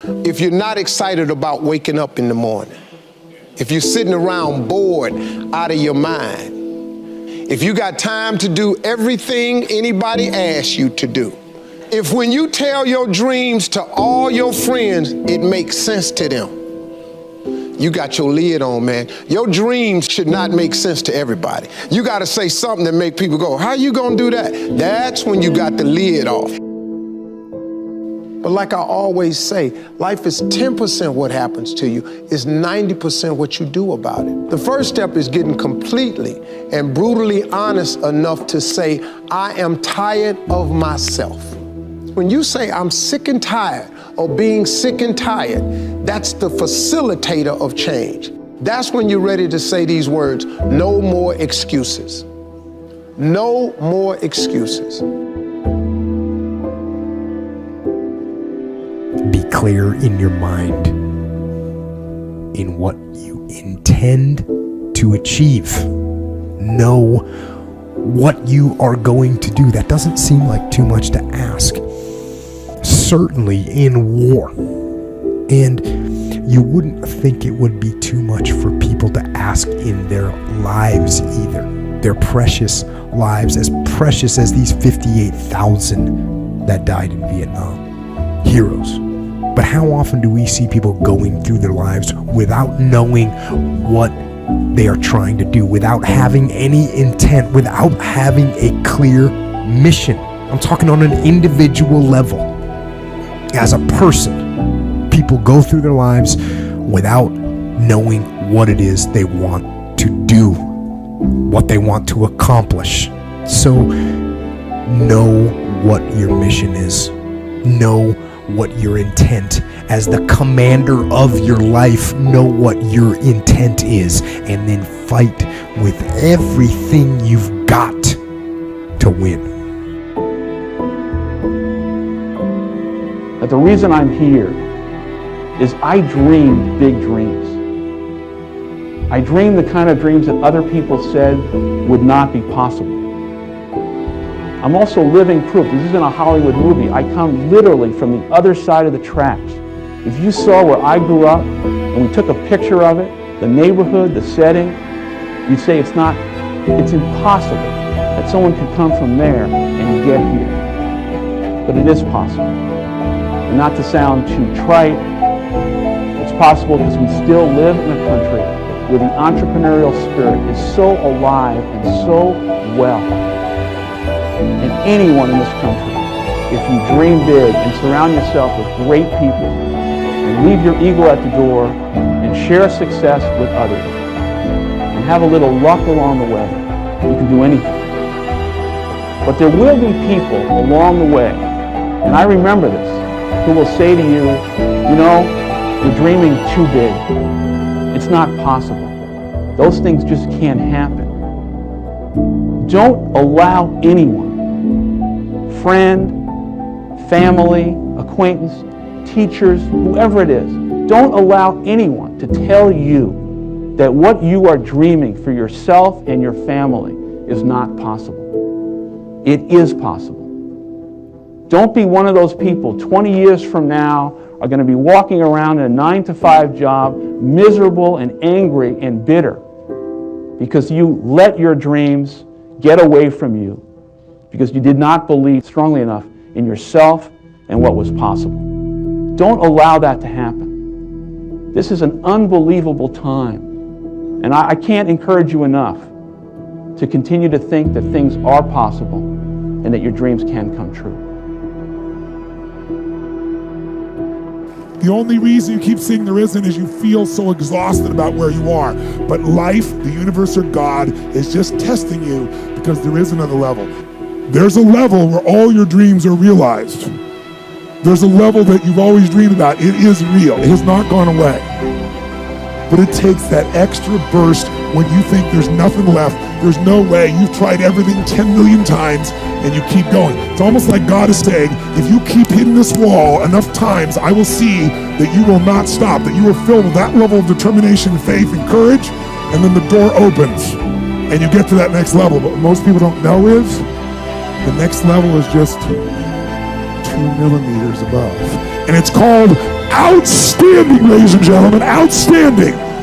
If you're not excited about waking up in the morning, if you're sitting around bored out of your mind, if you got time to do everything anybody asks you to do, if when you tell your dreams to all your friends, it makes sense to them, you got your lid on, man. Your dreams should not make sense to everybody. You got to say something that make people go, how you gonna do that? That's when you got the lid off. But like I always say, life is 10% what happens to you, it's 90% what you do about it. The first step is getting completely and brutally honest enough to say, I am tired of myself. When you say I'm sick and tired of being sick and tired, that's the facilitator of change. That's when you're ready to say these words, no more excuses. No more excuses. Be clear in your mind in what you intend to achieve. Know what you are going to do. That doesn't seem like too much to ask. Certainly in war. And you wouldn't think it would be too much for people to ask in their lives either. Their precious lives, as precious as these 58,000 that died in Vietnam. Heroes. But how often do we see people going through their lives without knowing what they are trying to do, without having any intent, without having a clear mission? I'm talking on an individual level. As a person, people go through their lives without knowing what it is they want to do, what they want to accomplish. So know what your mission is. Know what your intent, as the commander of your life, know what your intent is, and then fight with everything you've got to win. But the reason I'm here is I dreamed big dreams. I dreamed the kind of dreams that other people said would not be possible. I'm also living proof. This isn't a Hollywood movie. I come literally from the other side of the tracks. If you saw where I grew up and we took a picture of it, the neighborhood, the setting, you'd say it's impossible that someone could come from there and get here. But it is possible. And not to sound too trite, it's possible because we still live in a country where the entrepreneurial spirit is so alive and so well. And anyone in this country, if you dream big and surround yourself with great people and leave your ego at the door and share success with others and have a little luck along the way, you can do anything. But there will be people along the way, and I remember this, who will say to you, you know, you're dreaming too big. It's not possible. Those things just can't happen. Don't allow anyone, friend, family, acquaintance, teachers, whoever it is, don't allow anyone to tell you that what you are dreaming for yourself and your family is not possible. It is possible. Don't be one of those people 20 years from now are going to be walking around in a 9-to-5 job, miserable and angry and bitter because you let your dreams get away from you because you did not believe strongly enough in yourself and what was possible. Don't allow that to happen. This is an unbelievable time. And I can't encourage you enough to continue to think that things are possible and that your dreams can come true. The only reason you keep saying there isn't is you feel so exhausted about where you are. But life, the universe, or God is just testing you because there is another level. There's a level where all your dreams are realized. There's a level that you've always dreamed about. It is real. It has not gone away. But it takes that extra burst when you think there's nothing left. There's no way. You've tried everything 10 million times and you keep going. It's almost like God is saying, if you keep hitting this wall enough times, I will see that you will not stop, that you are filled with that level of determination, faith, and courage, and then the door opens and you get to that next level. But what most people don't know is the next level is just 2 millimeters above. And it's called outstanding, ladies and gentlemen, outstanding.